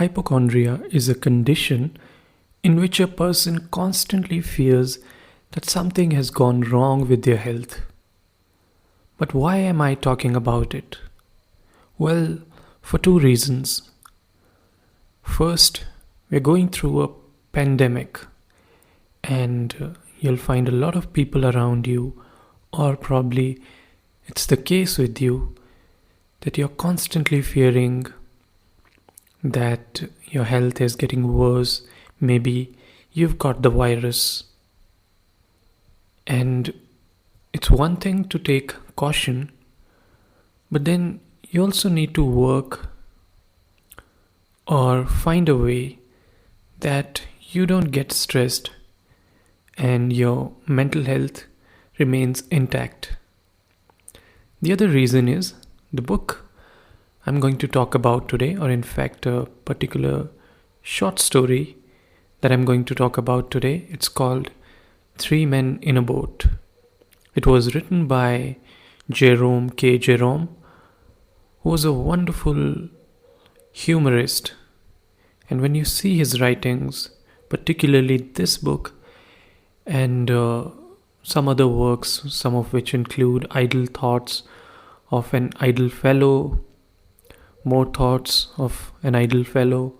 Hypochondria is a condition in which a person constantly fears that something has gone wrong with their health. But why am I talking about it? Well, for two reasons. First, we're going through a pandemic, and you'll find a lot of people around you, or probably it's the case with you, that you're constantly fearing that your health is getting worse. Maybe you've got the virus. And it's one thing to take caution, but then you also need to work or find a way that you don't get stressed and your mental health remains intact. The other reason is the book I'm going to talk about today, or in fact a particular short story that I'm going to talk about today. It's called Three Men in a Boat. It was written by Jerome K. Jerome, who was a wonderful humorist. And when you see his writings, particularly this book and some other works, some of which include Idle Thoughts of an Idle Fellow, More Thoughts of an Idle Fellow,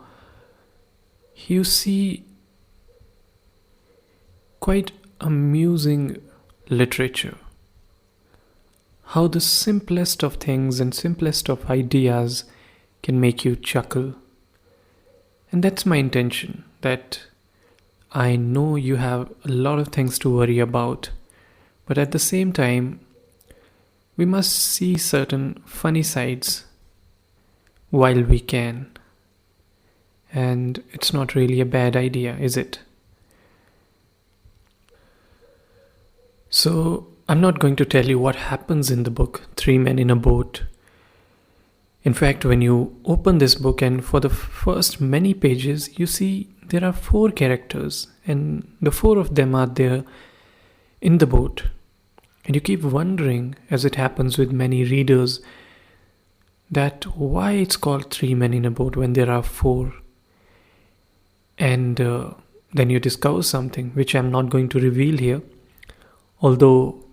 you see quite amusing literature. How the simplest of things and simplest of ideas can make you chuckle. And that's my intention, that I know you have a lot of things to worry about, but at the same time, we must see certain funny sides while we can. And it's not really a bad idea, is it? So, I'm not going to tell you what happens in the book, Three Men in a Boat. In fact, when you open this book and for the first many pages, you see there are four characters, and the four of them are there in the boat. And you keep wondering, as it happens with many readers, that why it's called Three Men in a Boat when there are four. And then you discover something which I'm not going to reveal here. Although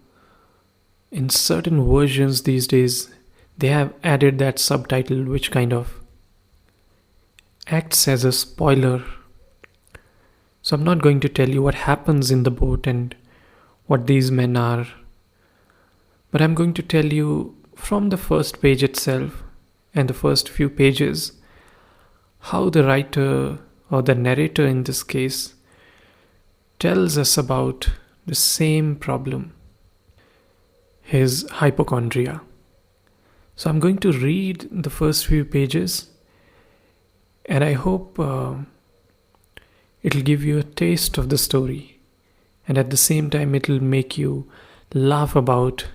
in certain versions these days they have added that subtitle which kind of acts as a spoiler. So I'm not going to tell you what happens in the boat and what these men are. But I'm going to tell you from the first page itself and the first few pages how the writer, or the narrator in this case, tells us about the same problem, his hypochondria. So I'm going to read the first few pages, and I hope it'll give you a taste of the story, and at the same time it'll make you laugh about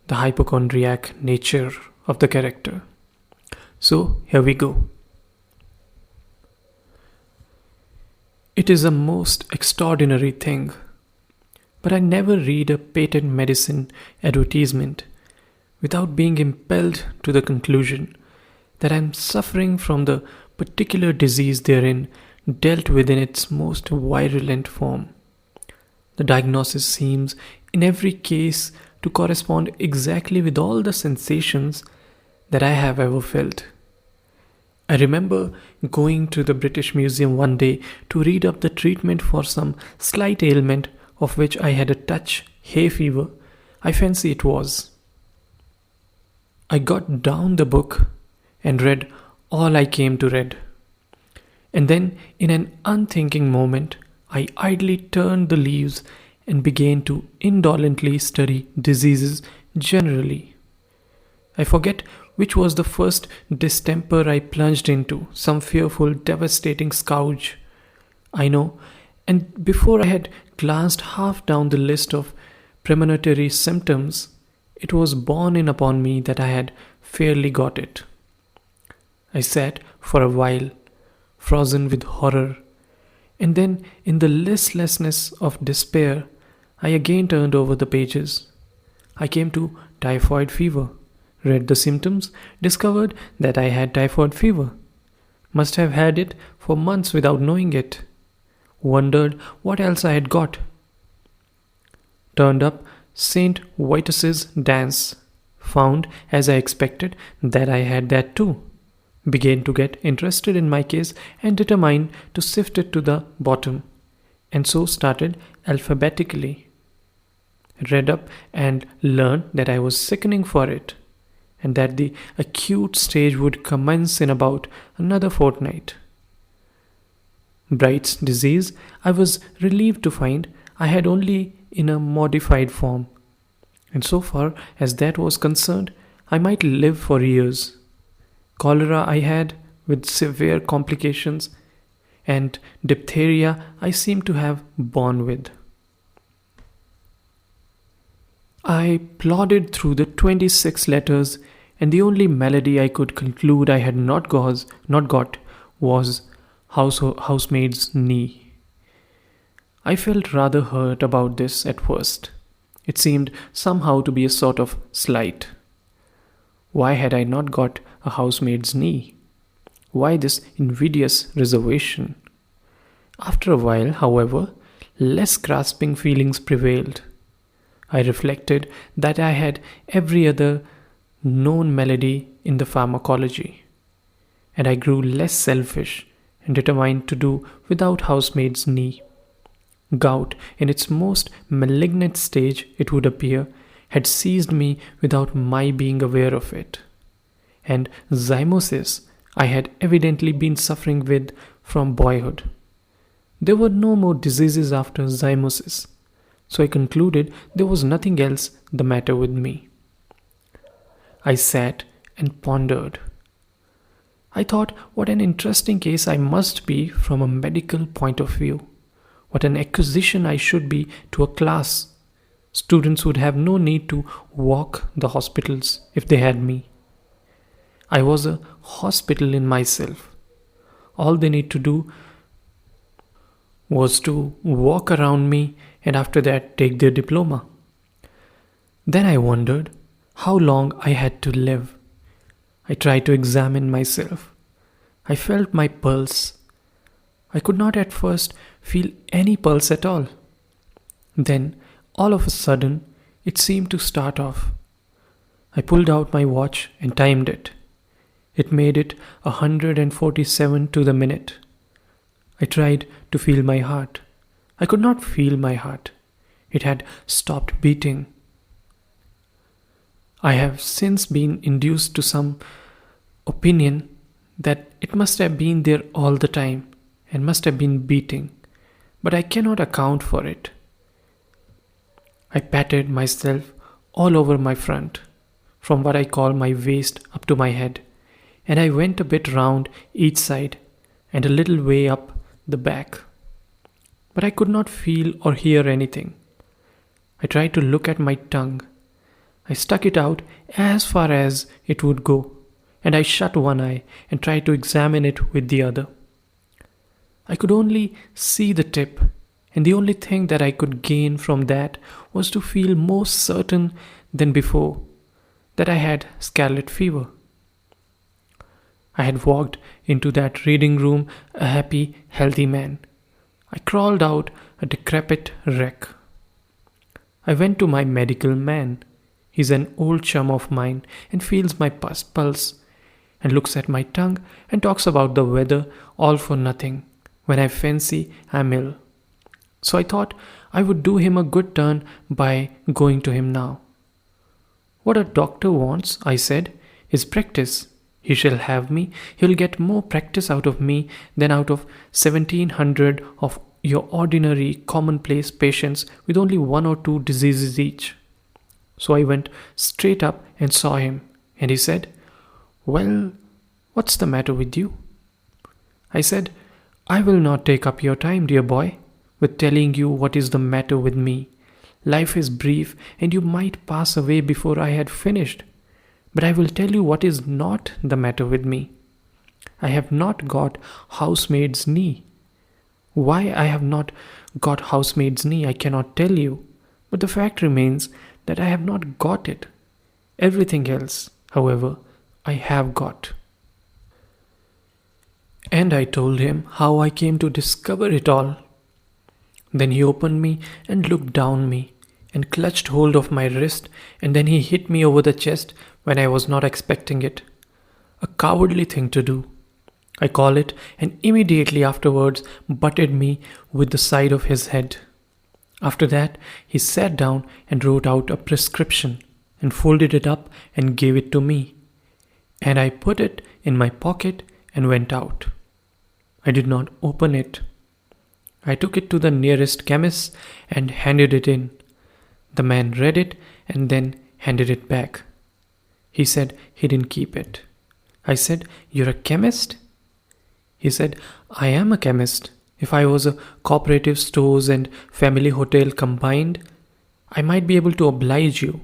the hypochondriac nature of the character. So here we go. It is a most extraordinary thing, but I never read a patent medicine advertisement without being impelled to the conclusion that I am suffering from the particular disease therein dealt with in its most virulent form. The diagnosis seems in every case to correspond exactly with all the sensations that I have ever felt. I remember going to the British Museum one day to read up the treatment for some slight ailment of which I had a touch, hay fever, I fancy it was. I got down the book and read all I came to read. And then, in an unthinking moment, I idly turned the leaves and began to indolently study diseases generally. I forget which was the first distemper I plunged into, some fearful, devastating scourge. I know, and before I had glanced half down the list of premonitory symptoms, it was borne in upon me that I had fairly got it. I sat for a while, frozen with horror, and then in the listlessness of despair, I again turned over the pages. I came to typhoid fever, read the symptoms, discovered that I had typhoid fever. Must have had it for months without knowing it. Wondered what else I had got. Turned up St. Vitus's dance. Found, as I expected, that I had that too. Began to get interested in my case and determined to sift it to the bottom, and so started alphabetically. Read up and learned that I was sickening for it, and that the acute stage would commence in about another fortnight. Bright's disease, I was relieved to find I had only in a modified form, and so far as that was concerned, I might live for years. Cholera I had, with severe complications, and diphtheria I seem to have borne with. I plodded through the 26 letters, and the only melody I could conclude I had not got was housemaid's knee. I felt rather hurt about this at first. It seemed somehow to be a sort of slight. Why had I not got a housemaid's knee? Why this invidious reservation? After a while, however, less grasping feelings prevailed. I reflected that I had every other known melody in the pharmacology, and I grew less selfish and determined to do without housemaid's knee. Gout, in its most malignant stage, it would appear, had seized me without my being aware of it, and zymosis I had evidently been suffering with from boyhood. There were no more diseases after zymosis, so I concluded there was nothing else the matter with me. I sat and pondered. I thought what an interesting case I must be from a medical point of view. What an acquisition I should be to a class. Students would have no need to walk the hospitals if they had me. I was a hospital in myself. All they need to do was to walk around me and after that take their diploma. Then I wondered how long I had to live. I tried to examine myself. I felt my pulse. I could not at first feel any pulse at all. Then, all of a sudden, it seemed to start off. I pulled out my watch and timed it. It made it 147 to the minute. I tried to feel my heart. I could not feel my heart. It had stopped beating. I have since been induced to some opinion that it must have been there all the time and must have been beating, but I cannot account for it. I patted myself all over my front, from what I call my waist up to my head, and I went a bit round each side and a little way up the back. But I could not feel or hear anything. I tried to look at my tongue. I stuck it out as far as it would go, and I shut one eye and tried to examine it with the other. I could only see the tip, and the only thing that I could gain from that was to feel more certain than before that I had scarlet fever. I had walked into that reading room a happy, healthy man. I crawled out a decrepit wreck. I went to my medical man. He's an old chum of mine and feels my pulse and looks at my tongue and talks about the weather all for nothing when I fancy I'm ill. So I thought I would do him a good turn by going to him now. What a doctor wants, I said, is practice. He shall have me. He'll get more practice out of me than out of 1,700 of your ordinary commonplace patients with only 1 or 2 diseases each. So I went straight up and saw him, and he said, "Well, what's the matter with you?" I said, "I will not take up your time, dear boy, with telling you what is the matter with me. Life is brief, and you might pass away before I had finished. But I will tell you what is not the matter with me. I have not got housemaid's knee. Why I have not got housemaid's knee, I cannot tell you, but the fact remains that I have not got it. Everything else, however, I have got." And I told him how I came to discover it all. Then he opened me and looked down me and clutched hold of my wrist, and then he hit me over the chest when I was not expecting it. A cowardly thing to do, I call it, and immediately afterwards butted me with the side of his head. After that, he sat down and wrote out a prescription and folded it up and gave it to me. And I put it in my pocket and went out. I did not open it. I took it to the nearest chemist and handed it in. The man read it and then handed it back. He said he didn't keep it. I said, "You're a chemist?" He said, "I am a chemist. If I was a cooperative stores and family hotel combined, I might be able to oblige you.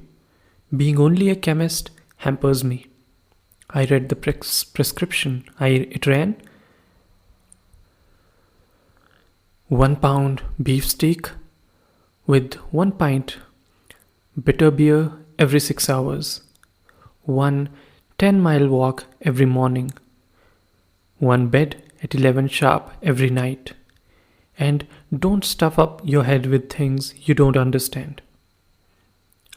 Being only a chemist hampers me." I read the prescription. It ran 1 pound beef steak with 1 pint bitter beer every 6 hours, one 10-mile walk every morning, one bed at 11 sharp every night, and don't stuff up your head with things you don't understand.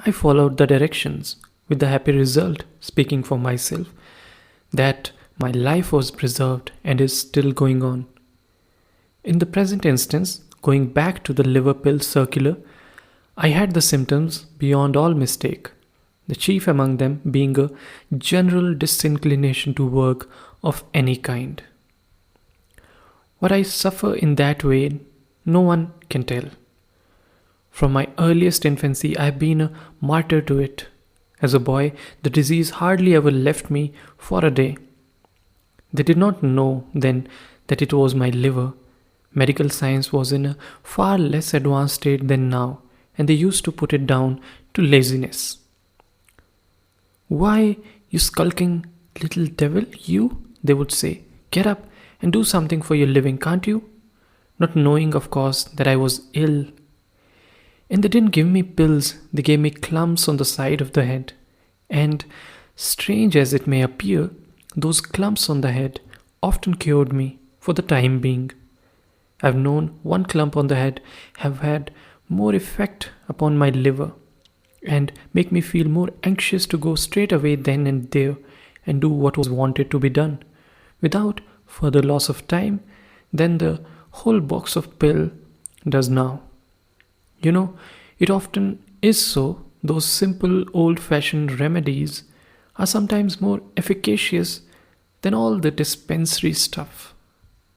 I followed the directions with the happy result, speaking for myself, that my life was preserved and is still going on. In the present instance, going back to the liver pill circular, I had the symptoms beyond all mistake, the chief among them being a general disinclination to work of any kind. What I suffer in that way, no one can tell. From my earliest infancy, I have been a martyr to it. As a boy, the disease hardly ever left me for a day. They did not know then that it was my liver. Medical science was in a far less advanced state than now, and they used to put it down to laziness. "Why, you skulking little devil, you," they would say. "Get up and do something for your living, can't you?" Not knowing, of course, that I was ill. And they didn't give me pills, they gave me clumps on the side of the head. And, strange as it may appear, those clumps on the head often cured me for the time being. I've known one clump on the head have had more effect upon my liver and make me feel more anxious to go straight away then and there and do what was wanted to be done, without further loss of time, than the whole box of pill does now. It often is so. Those simple old-fashioned remedies are sometimes more efficacious than all the dispensary stuff.